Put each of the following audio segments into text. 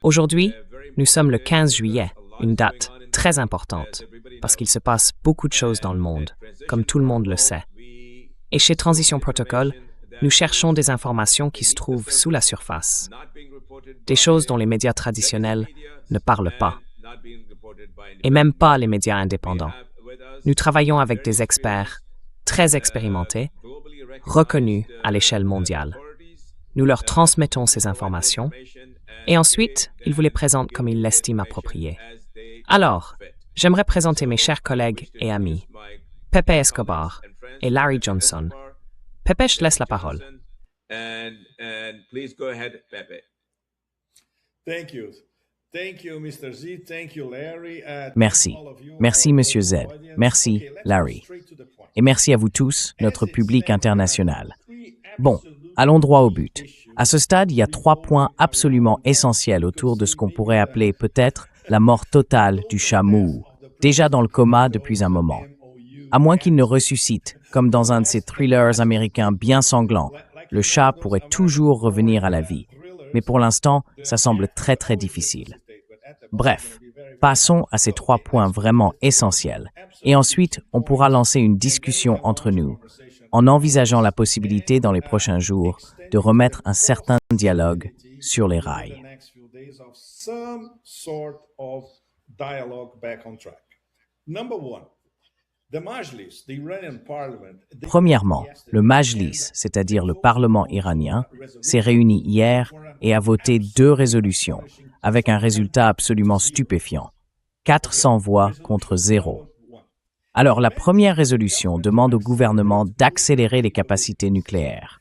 Aujourd'hui, nous sommes le 15 juillet, une date très importante, parce qu'il se passe beaucoup de choses dans le monde, comme tout le monde le sait. Et chez Transition Protocol, nous cherchons des informations qui se trouvent sous la surface, des choses dont les médias traditionnels ne parlent pas, et même pas les médias indépendants. Nous travaillons avec des experts très expérimentés, reconnus à l'échelle mondiale. Nous leur transmettons ces informations, et ensuite, ils vous les présentent comme ils l'estiment approprié. Alors, j'aimerais présenter mes chers collègues et amis, Pepe Escobar et Larry Johnson. Pepe, je te laisse la parole. Merci. Merci, Monsieur Z. Merci, Larry. Et merci à vous tous, notre public international. Bon, allons droit au but. À ce stade, il y a 3 points absolument essentiels autour de ce qu'on pourrait appeler peut-être la mort totale du chat Moo, déjà dans le coma depuis un moment. À moins qu'il ne ressuscite, comme dans un de ces thrillers américains bien sanglants, le chat pourrait toujours revenir à la vie. Mais pour l'instant, ça semble très très difficile. Bref, passons à ces 3 points vraiment essentiels. Et ensuite, on pourra lancer une discussion entre nous, en envisageant la possibilité dans les prochains jours de remettre un certain dialogue sur les rails. Premièrement, le Majlis, c'est-à-dire le Parlement iranien, s'est réuni hier et a voté 2 résolutions, avec un résultat absolument stupéfiant. 400 voix contre 0. Alors, la première résolution demande au gouvernement d'accélérer les capacités nucléaires.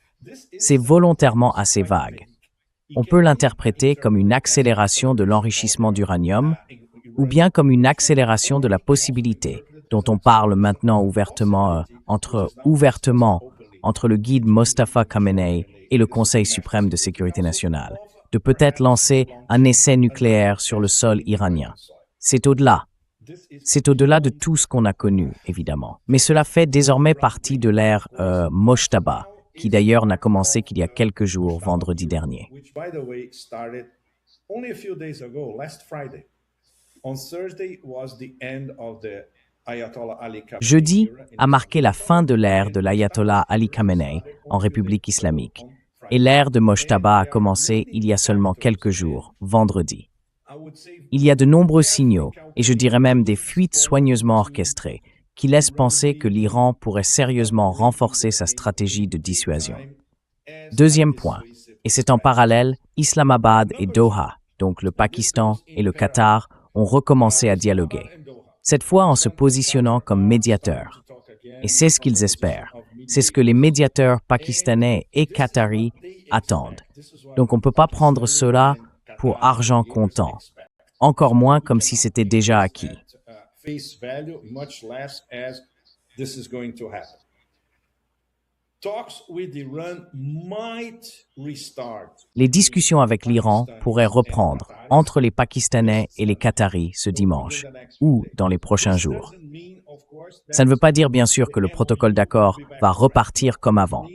C'est volontairement assez vague. On peut l'interpréter comme une accélération de l'enrichissement d'uranium ou bien comme une accélération de la possibilité, dont on parle maintenant ouvertement entre le guide Mostafa Khamenei et le Conseil suprême de sécurité nationale, de peut-être lancer un essai nucléaire sur le sol iranien. C'est au-delà de tout ce qu'on a connu, évidemment. Mais cela fait désormais partie de l'ère Mojtaba, qui d'ailleurs n'a commencé qu'il y a quelques jours, vendredi dernier. Jeudi a marqué la fin de l'ère de l'ayatollah Ali Khamenei en République islamique, et l'ère de Mojtaba a commencé il y a seulement quelques jours, vendredi. Il y a de nombreux signaux, et je dirais même des fuites soigneusement orchestrées, qui laissent penser que l'Iran pourrait sérieusement renforcer sa stratégie de dissuasion. Deuxième point, et c'est en parallèle, Islamabad et Doha, donc le Pakistan et le Qatar, ont recommencé à dialoguer. Cette fois en se positionnant comme médiateurs. Et c'est ce qu'ils espèrent. C'est ce que les médiateurs pakistanais et qataris attendent. Donc on ne peut pas prendre cela pour argent comptant, encore moins comme si c'était déjà acquis. Les discussions avec l'Iran pourraient reprendre entre les Pakistanais et les Qataris ce dimanche ou dans les prochains jours. Ça ne veut pas dire bien sûr que le protocole d'accord va repartir comme avant.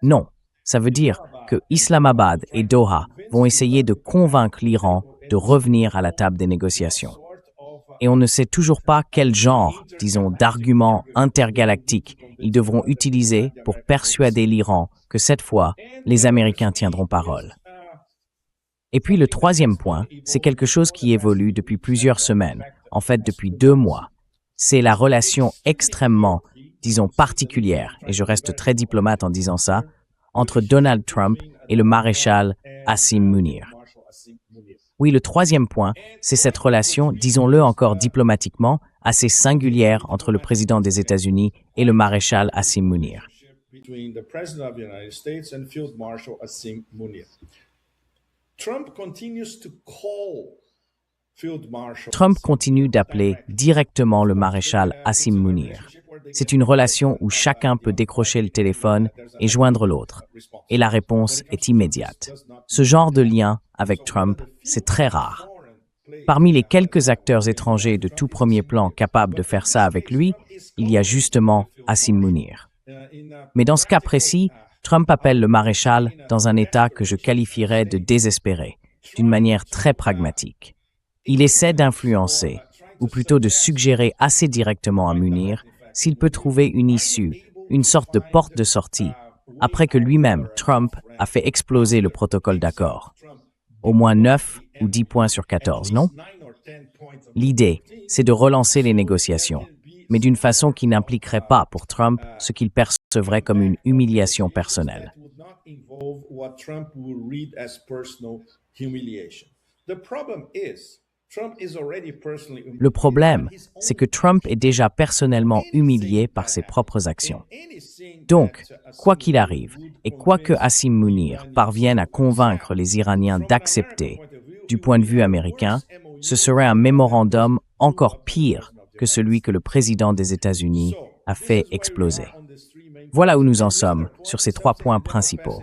Non, ça veut dire que Islamabad et Doha vont essayer de convaincre l'Iran de revenir à la table des négociations. Et on ne sait toujours pas quel genre, disons, d'arguments intergalactiques ils devront utiliser pour persuader l'Iran que cette fois, les Américains tiendront parole. Et puis le troisième point, c'est quelque chose qui évolue depuis plusieurs semaines, en fait depuis 2 mois. C'est la relation extrêmement, disons, particulière, et je reste très diplomate en disant ça, entre Donald Trump et le maréchal Asim Munir. Oui, le troisième point, c'est cette relation, disons-le encore diplomatiquement, assez singulière entre le président des États-Unis et le maréchal Asim Munir. Trump continue d'appeler directement le maréchal Asim Munir. C'est une relation où chacun peut décrocher le téléphone et joindre l'autre. Et la réponse est immédiate. Ce genre de lien avec Trump, c'est très rare. Parmi les quelques acteurs étrangers de tout premier plan capables de faire ça avec lui, il y a justement Asim Munir. Mais dans ce cas précis, Trump appelle le maréchal dans un état que je qualifierais de désespéré, d'une manière très pragmatique. Il essaie d'influencer, ou plutôt de suggérer assez directement à Munir s'il peut trouver une issue, une sorte de porte de sortie, après que lui-même, Trump, a fait exploser le protocole d'accord. Au moins 9 ou 10 points sur 14, non? L'idée, c'est de relancer les négociations, mais d'une façon qui n'impliquerait pas pour Trump ce qu'il percevrait comme une humiliation personnelle. Le problème, c'est que Trump est déjà personnellement humilié par ses propres actions. Donc, quoi qu'il arrive, et quoi que Hassim Munir parvienne à convaincre les Iraniens d'accepter, du point de vue américain, ce serait un mémorandum encore pire que celui que le président des États-Unis a fait exploser. Voilà où nous en sommes sur ces 3 points principaux.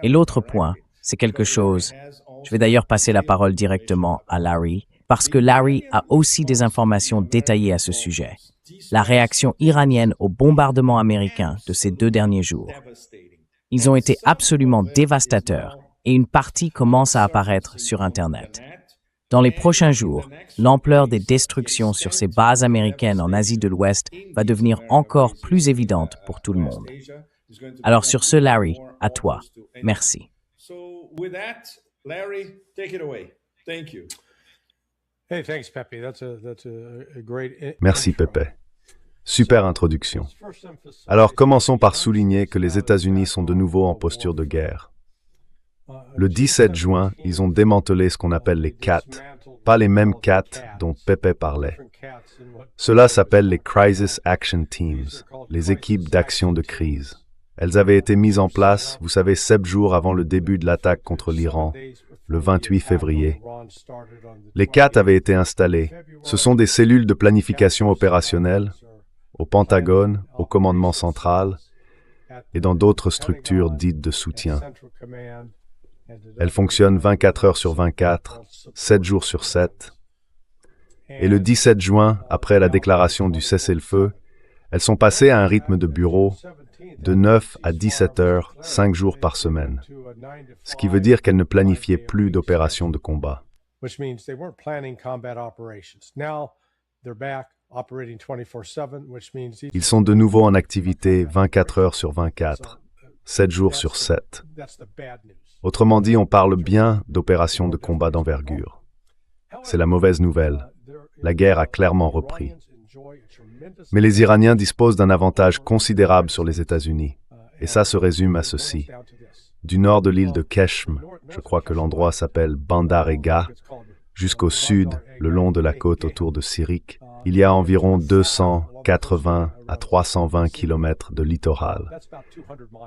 Et l'autre point, c'est quelque chose, je vais d'ailleurs passer la parole directement à Larry, parce que Larry a aussi des informations détaillées à ce sujet. La réaction iranienne au bombardement américain de ces 2 derniers jours. Ils ont été absolument dévastateurs et une partie commence à apparaître sur Internet. Dans les prochains jours, l'ampleur des destructions sur ces bases américaines en Asie de l'Ouest va devenir encore plus évidente pour tout le monde. Alors sur ce, Larry, à toi. Merci. Merci, Pepe. Super introduction. Alors, commençons par souligner que les États-Unis sont de nouveau en posture de guerre. Le 17 juin, ils ont démantelé ce qu'on appelle les CAT, pas les mêmes CAT dont Pepe parlait. Cela s'appelle les Crisis Action Teams, les équipes d'action de crise. Elles avaient été mises en place, vous savez, 7 jours avant le début de l'attaque contre l'Iran, le 28 février. Les CAT avaient été installées. Ce sont des cellules de planification opérationnelle au Pentagone, au commandement central et dans d'autres structures dites de soutien. Elles fonctionnent 24 heures sur 24, 7 jours sur 7. Et le 17 juin, après la déclaration du cessez-le-feu, elles sont passées à un rythme de bureau de 9 à 17 heures, 5 jours par semaine, ce qui veut dire qu'elles ne planifiaient plus d'opérations de combat. Ils sont de nouveau en activité 24 heures sur 24, 7 jours sur 7. Autrement dit, on parle bien d'opérations de combat d'envergure. C'est la mauvaise nouvelle. La guerre a clairement repris. Mais les Iraniens disposent d'un avantage considérable sur les États-Unis. Et ça se résume à ceci. Du nord de l'île de Keshm, je crois que l'endroit s'appelle Bandar Ega, jusqu'au sud, le long de la côte autour de Sirik, il y a environ 280 à 320 km de littoral.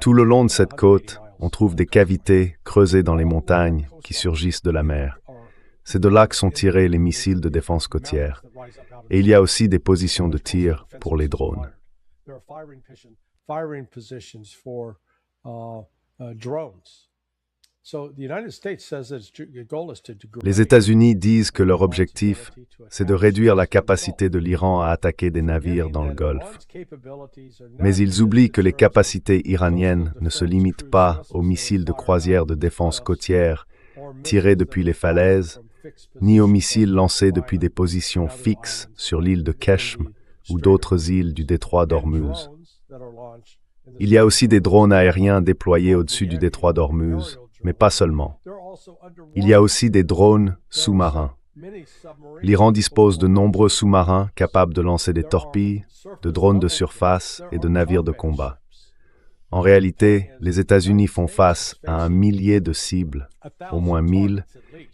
Tout le long de cette côte, on trouve des cavités creusées dans les montagnes qui surgissent de la mer. C'est de là que sont tirés les missiles de défense côtière. Et il y a aussi des positions de tir pour les drones. Les États-Unis disent que leur objectif, c'est de réduire la capacité de l'Iran à attaquer des navires dans le Golfe. Mais ils oublient que les capacités iraniennes ne se limitent pas aux missiles de croisière de défense côtière tirés depuis les falaises, ni aux missiles lancés depuis des positions fixes sur l'île de Keshm ou d'autres îles du détroit d'Ormuz. Il y a aussi des drones aériens déployés au-dessus du détroit d'Ormuz, mais pas seulement. Il y a aussi des drones sous-marins. L'Iran dispose de nombreux sous-marins capables de lancer des torpilles, de drones de surface et de navires de combat. En réalité, les États-Unis font face à un millier de cibles, au moins 1000,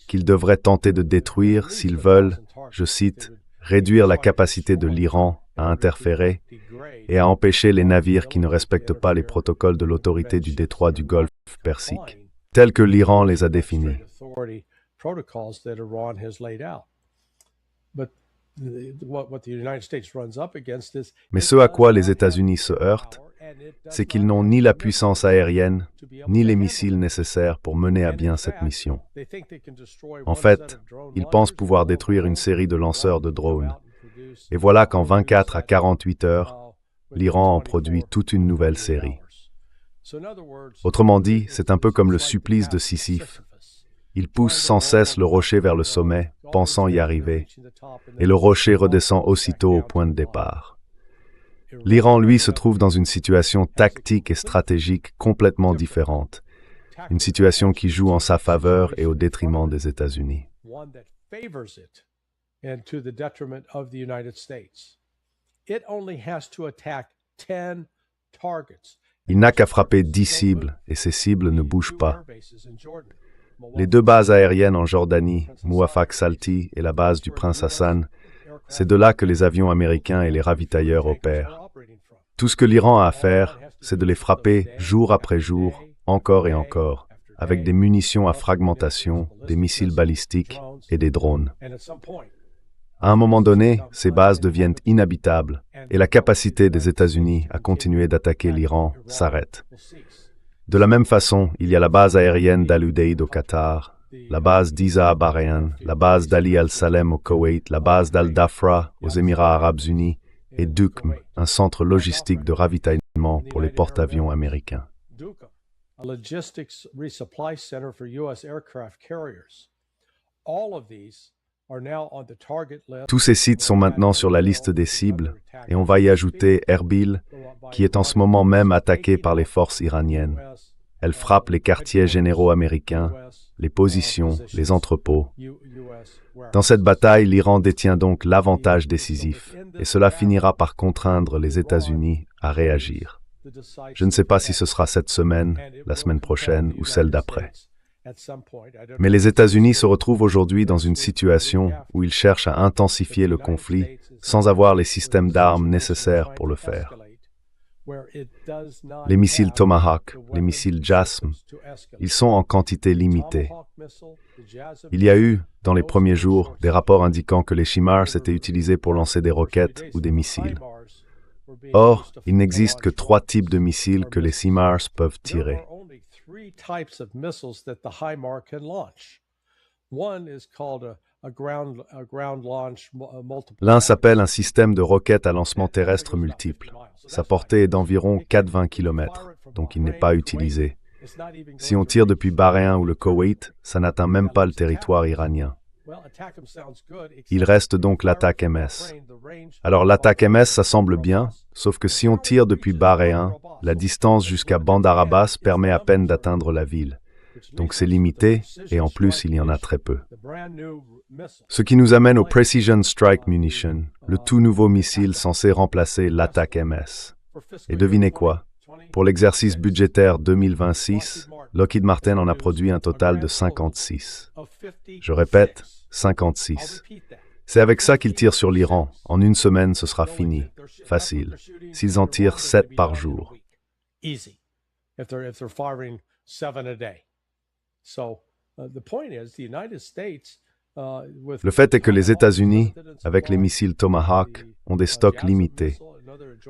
qu'ils devraient tenter de détruire s'ils veulent, je cite, « réduire la capacité de l'Iran à interférer et à empêcher les navires qui ne respectent pas les protocoles de l'autorité du détroit du Golfe Persique, tels que l'Iran les a définis. » Mais ce à quoi les États-Unis se heurtent, c'est qu'ils n'ont ni la puissance aérienne, ni les missiles nécessaires pour mener à bien cette mission. En fait, ils pensent pouvoir détruire une série de lanceurs de drones. Et voilà qu'en 24 à 48 heures, l'Iran en produit toute une nouvelle série. Autrement dit, c'est un peu comme le supplice de Sisyphe. Il pousse sans cesse le rocher vers le sommet, pensant y arriver, et le rocher redescend aussitôt au point de départ. L'Iran, lui, se trouve dans une situation tactique et stratégique complètement différente, une situation qui joue en sa faveur et au détriment des États-Unis. Il n'a qu'à frapper 10 cibles, et ces cibles ne bougent pas. Les 2 bases aériennes en Jordanie, Muwafaq Salti et la base du Prince Hassan, c'est de là que les avions américains et les ravitailleurs opèrent. Tout ce que l'Iran a à faire, c'est de les frapper jour après jour, encore et encore, avec des munitions à fragmentation, des missiles balistiques et des drones. À un moment donné, ces bases deviennent inhabitables et la capacité des États-Unis à continuer d'attaquer l'Iran s'arrête. De la même façon, il y a la base aérienne d'Al-Udeid au Qatar, la base d'Isa à Bahreïn, la base d'Ali al-Salem au Koweït, la base d'Al-Dafra aux Émirats arabes unis et Dukm, un centre logistique de ravitaillement pour les porte-avions américains. A logistics resupply center for U.S. aircraft carriers. All of these are now on the target list. Tous ces sites sont maintenant sur la liste des cibles et on va y ajouter Erbil, qui est en ce moment même attaqué par les forces iraniennes. Elle frappe les quartiers généraux américains, les positions, les entrepôts. Dans cette bataille, l'Iran détient donc l'avantage décisif et cela finira par contraindre les États-Unis à réagir. Je ne sais pas si ce sera cette semaine, la semaine prochaine ou celle d'après. Mais les États-Unis se retrouvent aujourd'hui dans une situation où ils cherchent à intensifier le conflit sans avoir les systèmes d'armes nécessaires pour le faire. Les missiles Tomahawk, les missiles JASM, ils sont en quantité limitée. Il y a eu, dans les premiers jours, des rapports indiquant que les HIMARS étaient utilisés pour lancer des roquettes ou des missiles. Or, il n'existe que 3 types de missiles que les HIMARS peuvent tirer. L'un s'appelle un système de roquettes à lancement terrestre multiple. Sa portée est d'environ 420 km, donc il n'est pas utilisé. Si on tire depuis Bahreïn ou le Koweït, ça n'atteint même pas le territoire iranien. Il reste donc l'attaque MS. Alors l'attaque MS, ça semble bien, sauf que si on tire depuis Bahreïn, la distance jusqu'à Bandar Abbas permet à peine d'atteindre la ville. Donc c'est limité, et en plus il y en a très peu. Ce qui nous amène au Precision Strike Munition, le tout nouveau missile censé remplacer l'attaque MS. Et devinez quoi? Pour l'exercice budgétaire 2026, Lockheed Martin en a produit un total de 56. Je répète, 56. C'est avec ça qu'ils tirent sur l'Iran. En une semaine, ce sera fini. Facile. S'ils en tirent 7 par jour. Le fait est que les États-Unis, avec les missiles Tomahawk, ont des stocks limités.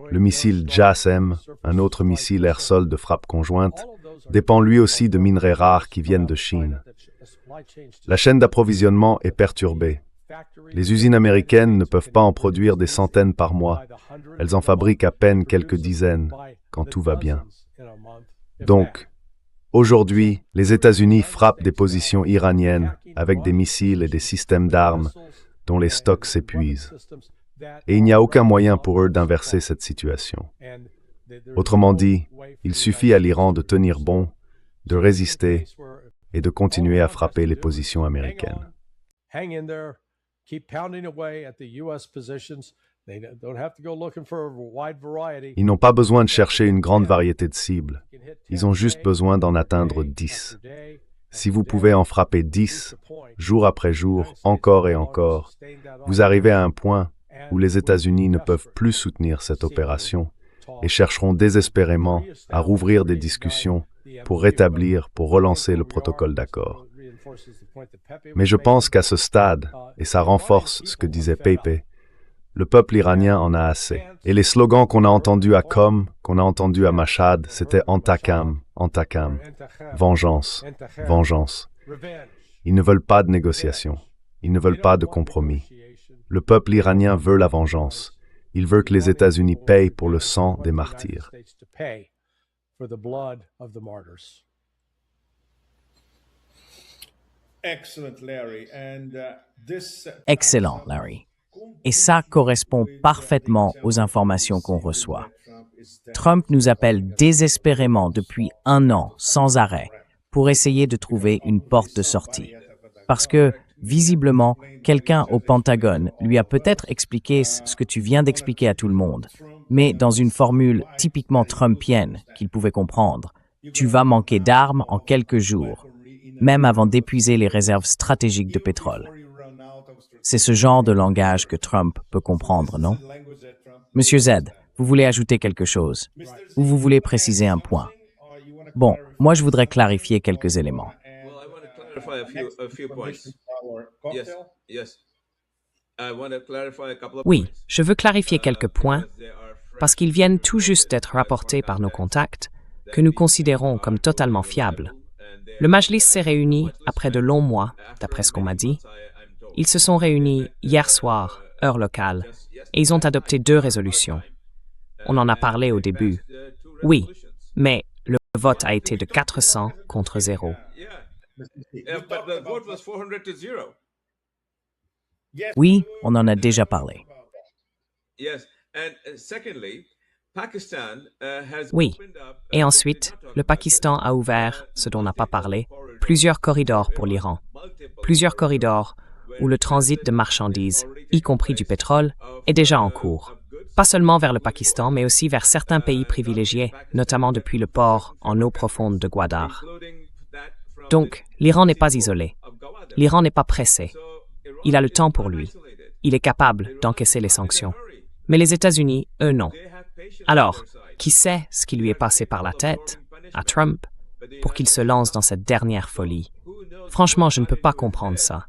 Le missile JASM, un autre missile air-sol de frappe conjointe, dépend lui aussi de minerais rares qui viennent de Chine. La chaîne d'approvisionnement est perturbée. Les usines américaines ne peuvent pas en produire des centaines par mois. Elles en fabriquent à peine quelques dizaines, quand tout va bien. Donc, aujourd'hui, les États-Unis frappent des positions iraniennes avec des missiles et des systèmes d'armes dont les stocks s'épuisent. Et il n'y a aucun moyen pour eux d'inverser cette situation. Autrement dit, il suffit à l'Iran de tenir bon, de résister et de continuer à frapper les positions américaines. Ils n'ont pas besoin de chercher une grande variété de cibles. Ils ont juste besoin d'en atteindre 10. Si vous pouvez en frapper 10, jour après jour, encore et encore, vous arrivez à un point où les États-Unis ne peuvent plus soutenir cette opération et chercheront désespérément à rouvrir des discussions pour relancer le protocole d'accord. Mais je pense qu'à ce stade, et ça renforce ce que disait Pepe, le peuple iranien en a assez. Et les slogans qu'on a entendus à Qom, qu'on a entendus à Mashhad, c'était « Antakam, Antakam »,« Vengeance, vengeance ». Ils ne veulent pas de négociation. Ils ne veulent pas de compromis. Le peuple iranien veut la vengeance. Il veut que les États-Unis payent pour le sang des martyrs. for the blood of the martyrs. Excellent, Larry. Et ça correspond parfaitement aux informations qu'on reçoit. Trump nous appelle désespérément depuis 1 an, sans arrêt, pour essayer de trouver une porte de sortie. Parce que, visiblement, quelqu'un au Pentagone lui a peut-être expliqué ce que tu viens d'expliquer à tout le monde, mais dans une formule typiquement trumpienne qu'il pouvait comprendre. Tu vas manquer d'armes en quelques jours, même avant d'épuiser les réserves stratégiques de pétrole. C'est ce genre de langage que Trump peut comprendre, non? Monsieur Z, vous voulez ajouter quelque chose? Ou vous voulez préciser un point? Bon, moi je voudrais clarifier quelques éléments. Oui, je veux clarifier quelques points parce qu'ils viennent tout juste d'être rapportés par nos contacts que nous considérons comme totalement fiables. Le Majlis s'est réuni après de longs mois, d'après ce qu'on m'a dit. Ils se sont réunis hier soir, heure locale, et ils ont adopté 2 résolutions. On en a parlé au début. Oui, mais le vote a été de 400 contre 0. Oui, on en a déjà parlé. Oui, et ensuite, le Pakistan a ouvert, ce dont on n'a pas parlé, plusieurs corridors pour l'Iran. Plusieurs corridors où le transit de marchandises, y compris du pétrole, est déjà en cours. Pas seulement vers le Pakistan, mais aussi vers certains pays privilégiés, notamment depuis le port en eau profonde de Gwadar. Donc, l'Iran n'est pas isolé. L'Iran n'est pas pressé. Il a le temps pour lui. Il est capable d'encaisser les sanctions. Mais les États-Unis, eux, non. Alors, qui sait ce qui lui est passé par la tête, à Trump, pour qu'il se lance dans cette dernière folie? Franchement, je ne peux pas comprendre ça.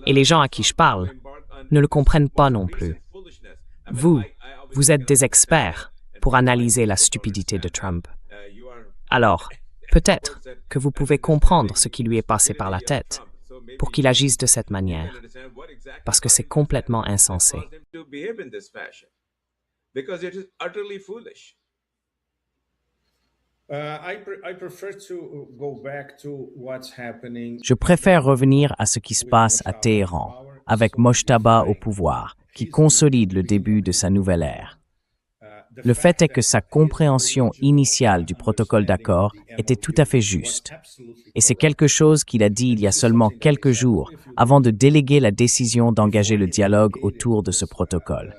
Et les gens à qui je parle ne le comprennent pas non plus. Vous êtes des experts pour analyser la stupidité de Trump. Alors, peut-être que vous pouvez comprendre ce qui lui est passé par la tête pour qu'il agisse de cette manière, parce que c'est complètement insensé. Je préfère revenir à ce qui se passe à Téhéran, avec Mojtaba au pouvoir, qui consolide le début de sa nouvelle ère. Le fait est que sa compréhension initiale du protocole d'accord était tout à fait juste. Et c'est quelque chose qu'il a dit il y a seulement quelques jours, avant de déléguer la décision d'engager le dialogue autour de ce protocole.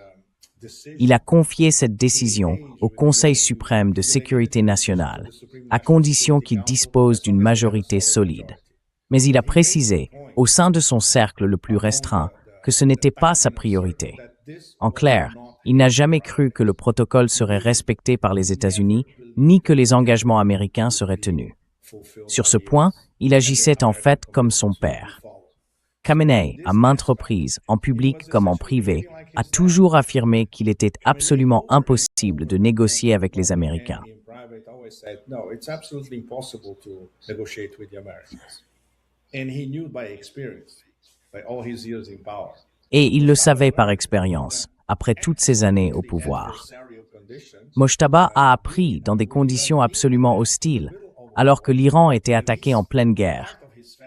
Il a confié cette décision au Conseil suprême de sécurité nationale, à condition qu'il dispose d'une majorité solide. Mais il a précisé, au sein de son cercle le plus restreint, que ce n'était pas sa priorité. En clair, il n'a jamais cru que le protocole serait respecté par les États-Unis, ni que les engagements américains seraient tenus. Sur ce point, il agissait en fait comme son père. Khamenei, à maintes reprises, en public comme en privé, a toujours affirmé qu'il était absolument impossible de négocier avec les Américains. Et il le savait par expérience, après toutes ces années au pouvoir. Mojtaba a appris dans des conditions absolument hostiles, alors que l'Iran était attaqué en pleine guerre,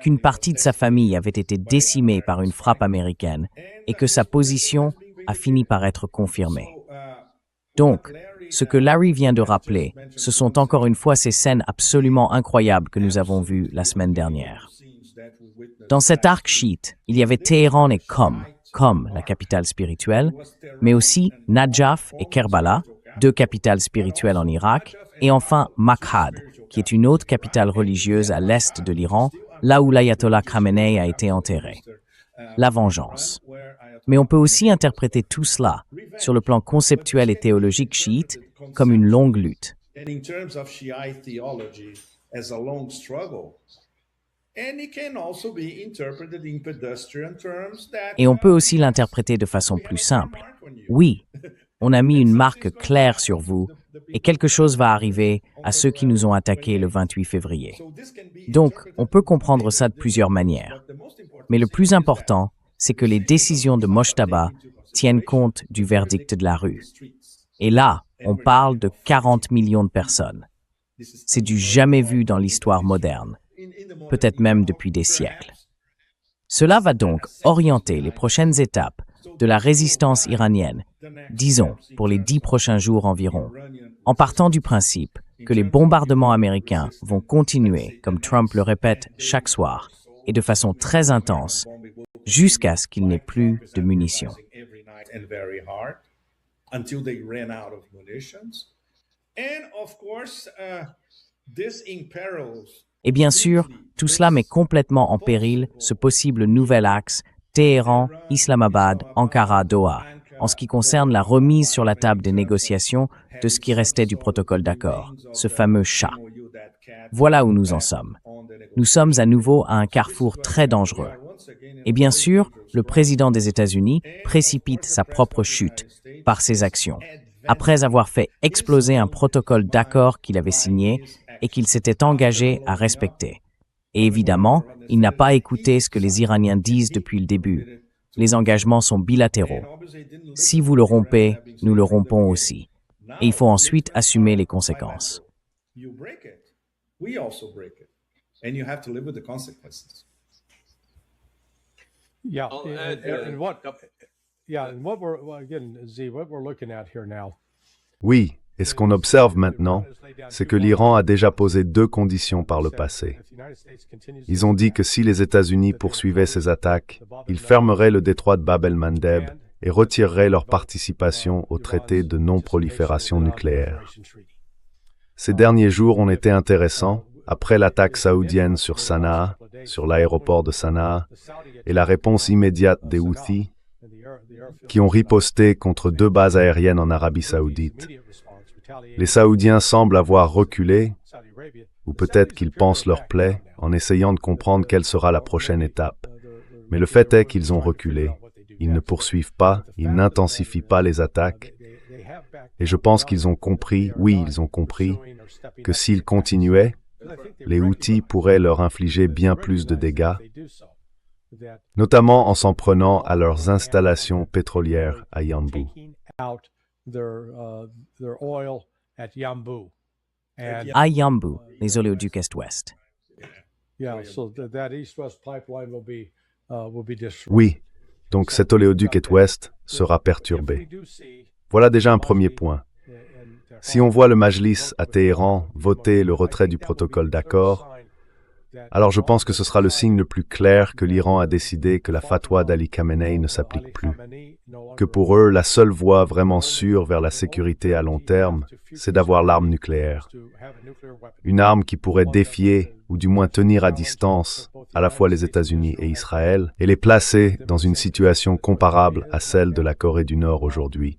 qu'une partie de sa famille avait été décimée par une frappe américaine et que sa position a fini par être confirmée. Donc, ce que Larry vient de rappeler, ce sont encore une fois ces scènes absolument incroyables que nous avons vues la semaine dernière. Dans cet arc sheet, il y avait Téhéran et Qom, la capitale spirituelle, mais aussi Najaf et Kerbala, 2 capitales spirituelles en Irak, et enfin Mashhad, qui est une autre capitale religieuse à l'est de l'Iran, là où l'ayatollah Khamenei a été enterré. La vengeance. Mais on peut aussi interpréter tout cela, sur le plan conceptuel et théologique chiite, comme une longue lutte. Et on peut aussi l'interpréter de façon plus simple. Oui, on a mis une marque claire sur vous, et quelque chose va arriver à ceux qui nous ont attaqués le 28 février. Donc, on peut comprendre ça de plusieurs manières. Mais le plus important, c'est que les décisions de Mojtaba tiennent compte du verdict de la rue. Et là, on parle de 40 millions de personnes. C'est du jamais vu dans l'histoire moderne, peut-être même depuis des siècles. Cela va donc orienter les prochaines étapes de la résistance iranienne, disons pour les 10 prochains jours environ, en partant du principe que les bombardements américains vont continuer, comme Trump le répète chaque soir, et de façon très intense, jusqu'à ce qu'il n'ait plus de munitions. Et bien sûr, tout cela met complètement en péril ce possible nouvel axe Téhéran, Islamabad, Ankara, Doha, en ce qui concerne la remise sur la table des négociations de ce qui restait du protocole d'accord, ce fameux chat. Voilà où nous en sommes. Nous sommes à nouveau à un carrefour très dangereux. Et bien sûr, le président des États-Unis précipite sa propre chute par ses actions, après avoir fait exploser un protocole d'accord qu'il avait signé et qu'il s'était engagé à respecter. Et évidemment, il n'a pas écouté ce que les Iraniens disent depuis le début. Les engagements sont bilatéraux. Si vous le rompez, nous le rompons aussi. Et il faut ensuite assumer les conséquences. Yeah, and what we're looking at here now. Oui, et ce qu'on observe maintenant, c'est que l'Iran a déjà posé 2 conditions par le passé. Ils ont dit que si les États-Unis poursuivaient ces attaques, ils fermeraient le détroit de Bab el-Mandeb et retireraient leur participation au traité de non-prolifération nucléaire. Ces derniers jours ont été intéressants, après l'attaque saoudienne sur Sanaa, sur l'aéroport de Sanaa, et la réponse immédiate des Houthis, qui ont riposté contre 2 bases aériennes en Arabie saoudite. Les Saoudiens semblent avoir reculé, ou peut-être qu'ils pensent leur plaie, en essayant de comprendre quelle sera la prochaine étape. Mais le fait est qu'ils ont reculé. Ils ne poursuivent pas, ils n'intensifient pas les attaques. Et je pense qu'ils ont compris, oui, ils ont compris, que s'ils continuaient, les Houthis pourraient leur infliger bien plus de dégâts, notamment en s'en prenant à leurs installations pétrolières à Yanbu. À Yanbu, les oléoducs Est-Ouest. Oui, donc cet oléoduc Est-Ouest sera perturbé. Voilà déjà un premier point. Si on voit le Majlis à Téhéran voter le retrait du protocole d'accord, alors je pense que ce sera le signe le plus clair que l'Iran a décidé que la fatwa d'Ali Khamenei ne s'applique plus. Que pour eux, la seule voie vraiment sûre vers la sécurité à long terme, c'est d'avoir l'arme nucléaire. Une arme qui pourrait défier, ou du moins tenir à distance, à la fois les États-Unis et Israël, et les placer dans une situation comparable à celle de la Corée du Nord aujourd'hui.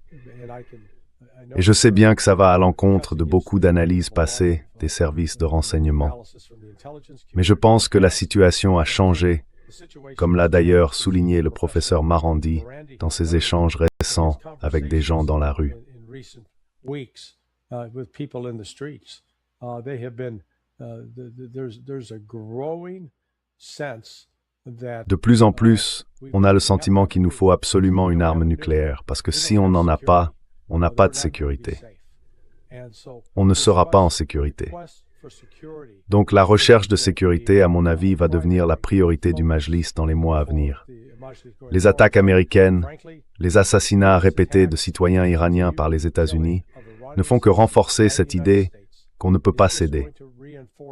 Et je sais bien que ça va à l'encontre de beaucoup d'analyses passées des services de renseignement. Mais je pense que la situation a changé, comme l'a d'ailleurs souligné le professeur Marandi dans ses échanges récents avec des gens dans la rue. De plus en plus, on a le sentiment qu'il nous faut absolument une arme nucléaire, parce que si on n'en a pas, on n'a pas de sécurité. On ne sera pas en sécurité. Donc la recherche de sécurité, à mon avis, va devenir la priorité du Majlis dans les mois à venir. Les attaques américaines, les assassinats répétés de citoyens iraniens par les États-Unis ne font que renforcer cette idée qu'on ne peut pas céder.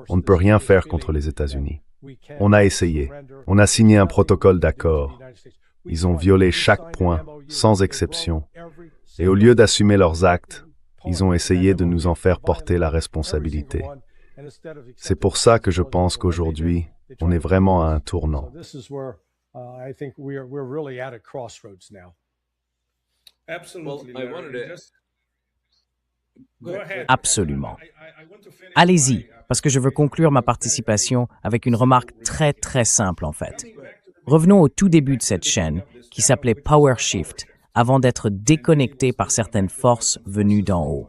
On ne peut rien faire contre les États-Unis. On a essayé. On a signé un protocole d'accord. Ils ont violé chaque point, sans exception. Et au lieu d'assumer leurs actes, ils ont essayé de nous en faire porter la responsabilité. C'est pour ça que je pense qu'aujourd'hui, on est vraiment à un tournant. Absolument. Allez-y, parce que je veux conclure ma participation avec une remarque très très simple en fait. Revenons au tout début de cette chaîne, qui s'appelait Power Shift, avant d'être déconnecté par certaines forces venues d'en haut.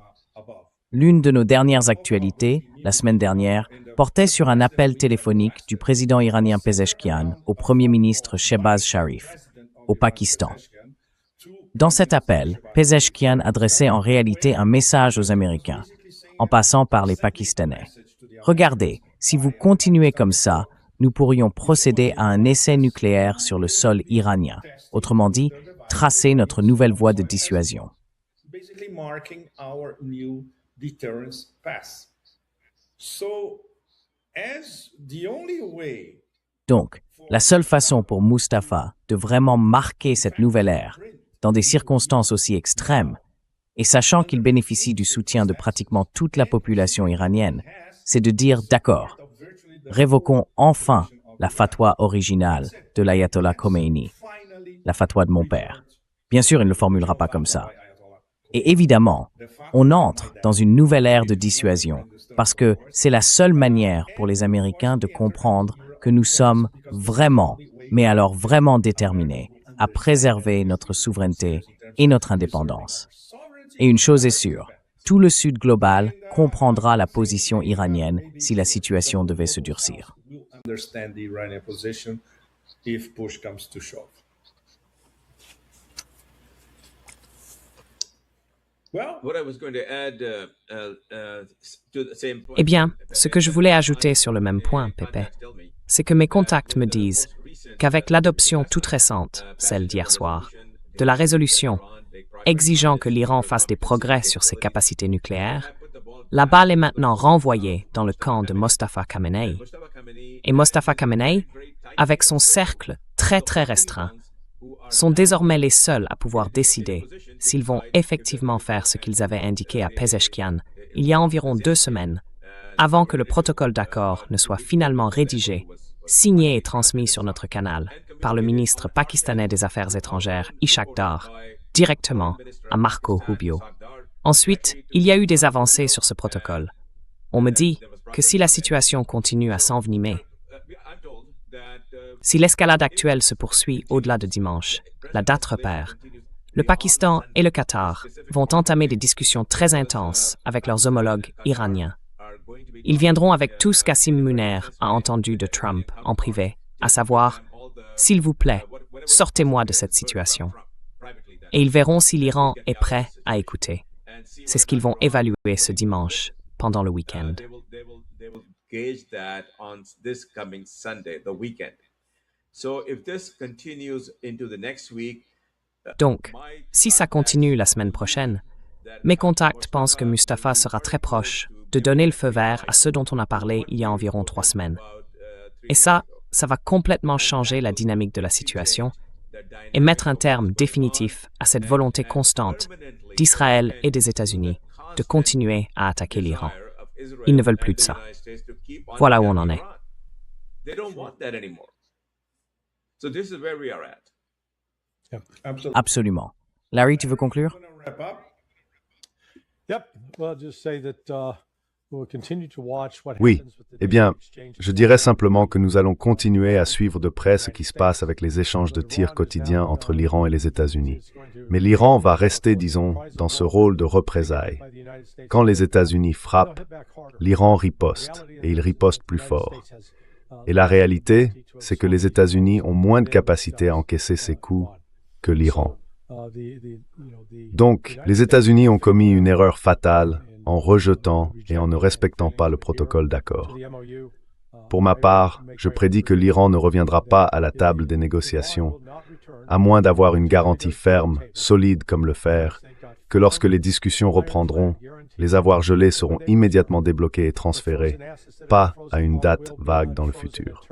L'une de nos dernières actualités, la semaine dernière, portait sur un appel téléphonique du président iranien Pezeshkian au Premier ministre Shehbaz Sharif, au Pakistan. Dans cet appel, Pezeshkian adressait en réalité un message aux Américains, en passant par les Pakistanais. Regardez, si vous continuez comme ça, nous pourrions procéder à un essai nucléaire sur le sol iranien. Autrement dit, tracer notre nouvelle voie de dissuasion. Donc, la seule façon pour Mustapha de vraiment marquer cette nouvelle ère, dans des circonstances aussi extrêmes, et sachant qu'il bénéficie du soutien de pratiquement toute la population iranienne, c'est de dire d'accord, révoquons enfin la fatwa originale de l'ayatollah Khomeini, la fatwa de mon père. Bien sûr, il ne le formulera pas comme ça. Et évidemment, on entre dans une nouvelle ère de dissuasion, parce que c'est la seule manière pour les Américains de comprendre que nous sommes vraiment, mais alors vraiment déterminés à préserver notre souveraineté et notre indépendance. Et une chose est sûre, tout le Sud global comprendra la position iranienne si la situation devait se durcir. Eh bien, ce que je voulais ajouter sur le même point, Pepe, c'est que mes contacts me disent qu'avec l'adoption toute récente, celle d'hier soir, de la résolution exigeant que l'Iran fasse des progrès sur ses capacités nucléaires, la balle est maintenant renvoyée dans le camp de Mostafa Khamenei. Et Mostafa Khamenei, avec son cercle très très restreint, sont désormais les seuls à pouvoir décider s'ils vont effectivement faire ce qu'ils avaient indiqué à Pezeshkian il y a environ 2 semaines, avant que le protocole d'accord ne soit finalement rédigé, signé et transmis sur notre canal par le ministre pakistanais des Affaires étrangères Ishaq Dar, directement à Marco Rubio. Ensuite, il y a eu des avancées sur ce protocole. On me dit que si la situation continue à s'envenimer, si l'escalade actuelle se poursuit au-delà de dimanche, la date repère, le Pakistan et le Qatar vont entamer des discussions très intenses avec leurs homologues iraniens. Ils viendront avec tout ce qu'Asim Munir a entendu de Trump en privé, à savoir « S'il vous plaît, sortez-moi de cette situation ». Et ils verront si l'Iran est prêt à écouter. C'est ce qu'ils vont évaluer ce dimanche, pendant le week-end. Donc, si ça continue la semaine prochaine, mes contacts pensent que Mustapha sera très proche de donner le feu vert à ce dont on a parlé il y a environ 3 semaines. Et ça va complètement changer la dynamique de la situation et mettre un terme définitif à cette volonté constante d'Israël et des États-Unis de continuer à attaquer l'Iran. Ils ne veulent plus de ça. Voilà où on en est. Absolument. Larry, tu veux conclure? Oui, eh bien, je dirais simplement que nous allons continuer à suivre de près ce qui se passe avec les échanges de tirs quotidiens entre l'Iran et les États-Unis. Mais l'Iran va rester, disons, dans ce rôle de représailles. Quand les États-Unis frappent, l'Iran riposte, et il riposte plus fort. Et la réalité, c'est que les États-Unis ont moins de capacité à encaisser ces coups que l'Iran. Donc, les États-Unis ont commis une erreur fatale en rejetant et en ne respectant pas le protocole d'accord. Pour ma part, je prédis que l'Iran ne reviendra pas à la table des négociations, à moins d'avoir une garantie ferme, solide comme le fer, que lorsque les discussions reprendront, les avoirs gelés seront immédiatement débloqués et transférés, pas à une date vague dans le futur.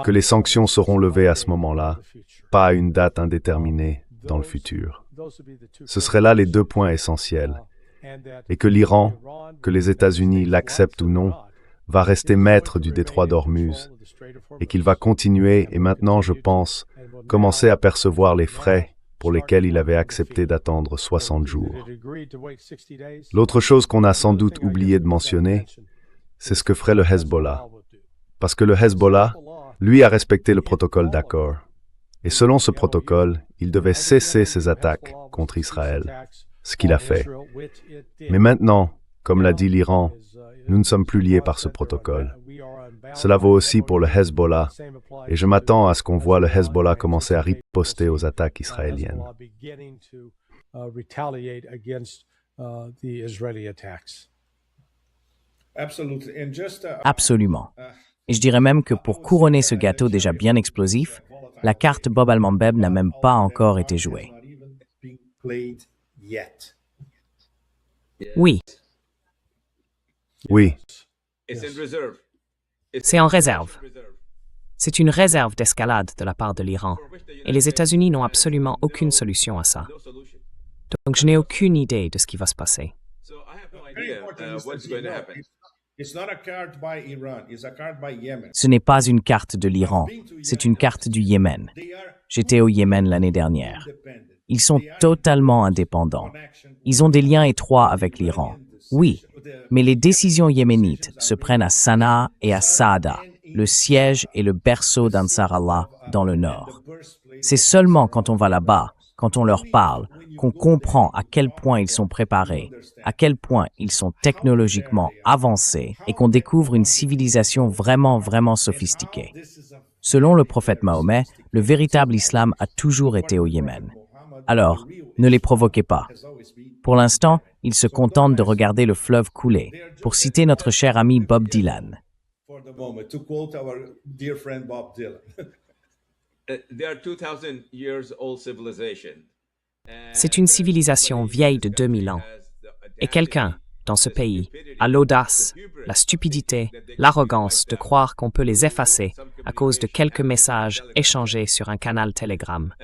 Que les sanctions seront levées à ce moment-là, pas à une date indéterminée dans le futur. Ce seraient là les 2 points essentiels. Et que l'Iran, que les États-Unis l'acceptent ou non, va rester maître du détroit d'Ormuz, et qu'il va continuer, et maintenant, je pense, commencer à percevoir les frais pour lesquels il avait accepté d'attendre 60 jours. L'autre chose qu'on a sans doute oublié de mentionner, c'est ce que ferait le Hezbollah. Parce que le Hezbollah, lui, a respecté le protocole d'accord. Et selon ce protocole, il devait cesser ses attaques contre Israël, ce qu'il a fait. Mais maintenant, comme l'a dit l'Iran, nous ne sommes plus liés par ce protocole. Cela vaut aussi pour le Hezbollah, et je m'attends à ce qu'on voit le Hezbollah commencer à riposter aux attaques israéliennes. Absolument. Et je dirais même que pour couronner ce gâteau déjà bien explosif, la carte Bob Almambeb n'a même pas encore été jouée. Oui, Oui, c'est en réserve. C'est une réserve d'escalade de la part de l'Iran, et les États-Unis n'ont absolument aucune solution à ça. Donc je n'ai aucune idée de ce qui va se passer. Ce n'est pas une carte de l'Iran, c'est une carte du Yémen. J'étais au Yémen l'année dernière. Ils sont totalement indépendants. Ils ont des liens étroits avec l'Iran. Oui, mais les décisions yéménites se prennent à Sanaa et à Saada, le siège et le berceau d'Ansar Allah dans le nord. C'est seulement quand on va là-bas, quand on leur parle, qu'on comprend à quel point ils sont préparés, à quel point ils sont technologiquement avancés et qu'on découvre une civilisation vraiment, vraiment sophistiquée. Selon le prophète Mahomet, le véritable islam a toujours été au Yémen. Alors, ne les provoquez pas. Pour l'instant, ils se contentent de regarder le fleuve couler, pour citer notre cher ami Bob Dylan. C'est une civilisation vieille de 2000 ans. Et quelqu'un, dans ce pays, a l'audace, la stupidité, l'arrogance de croire qu'on peut les effacer à cause de quelques messages échangés sur un canal Telegram.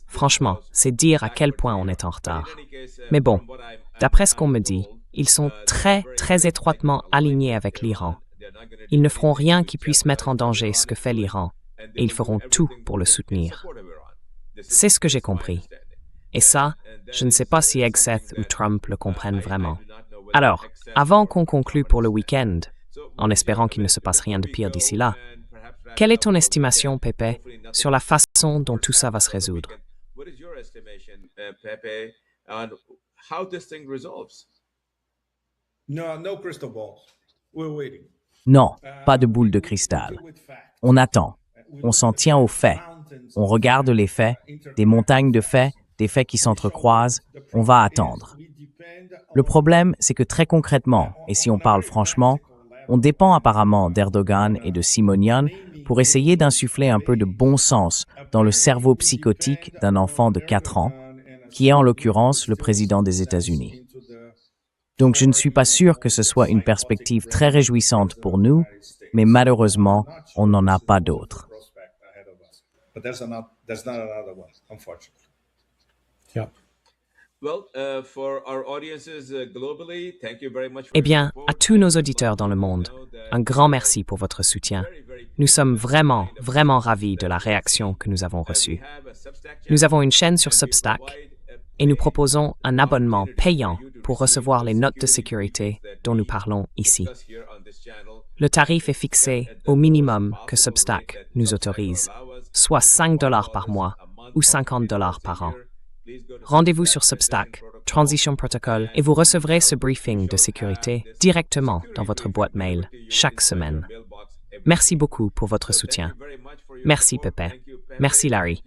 Franchement, c'est dire à quel point on est en retard. Mais bon, d'après ce qu'on me dit, ils sont très, très étroitement alignés avec l'Iran. Ils ne feront rien qui puisse mettre en danger ce que fait l'Iran, et ils feront tout pour le soutenir. C'est ce que j'ai compris. Et ça, je ne sais pas si Hegseth ou Trump le comprennent vraiment. Alors, avant qu'on conclue pour le week-end, en espérant qu'il ne se passe rien de pire d'ici là, quelle est ton estimation, Pepe, sur la façon dont tout ça va se résoudre? Non, pas de boule de cristal. On attend. On s'en tient aux faits. On regarde les faits, des montagnes de faits, des faits qui s'entrecroisent. On va attendre. Le problème, c'est que très concrètement, et si on parle franchement, on dépend apparemment d'Erdogan et de Simonian pour essayer d'insuffler un peu de bon sens dans le cerveau psychotique d'un enfant de 4 ans, qui est en l'occurrence le président des États-Unis. Donc je ne suis pas sûr que ce soit une perspective très réjouissante pour nous, mais malheureusement, on n'en a pas d'autre. Eh bien, à tous nos auditeurs dans le monde, un grand merci pour votre soutien. Nous sommes vraiment, vraiment ravis de la réaction que nous avons reçue. Nous avons une chaîne sur Substack et nous proposons un abonnement payant pour recevoir les notes de sécurité dont nous parlons ici. Le tarif est fixé au minimum que Substack nous autorise, soit $5 par mois ou $50 par an. Rendez-vous sur Substack, Transition Protocol, et vous recevrez ce briefing de sécurité directement dans votre boîte mail chaque semaine. Merci beaucoup pour votre soutien. Merci Pepe. Merci Larry.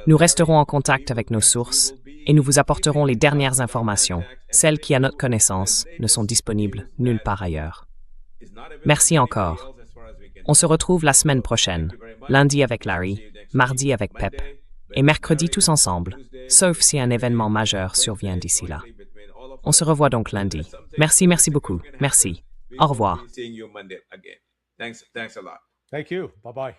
Nous resterons en contact avec nos sources et nous vous apporterons les dernières informations, celles qui, à notre connaissance, ne sont disponibles nulle part ailleurs. Merci encore. On se retrouve la semaine prochaine, lundi avec Larry, mardi avec Pep, et mercredi tous ensemble, sauf si un événement majeur survient d'ici là. On se revoit donc lundi. Merci beaucoup. Merci. Au revoir. Thank you. Bye-bye.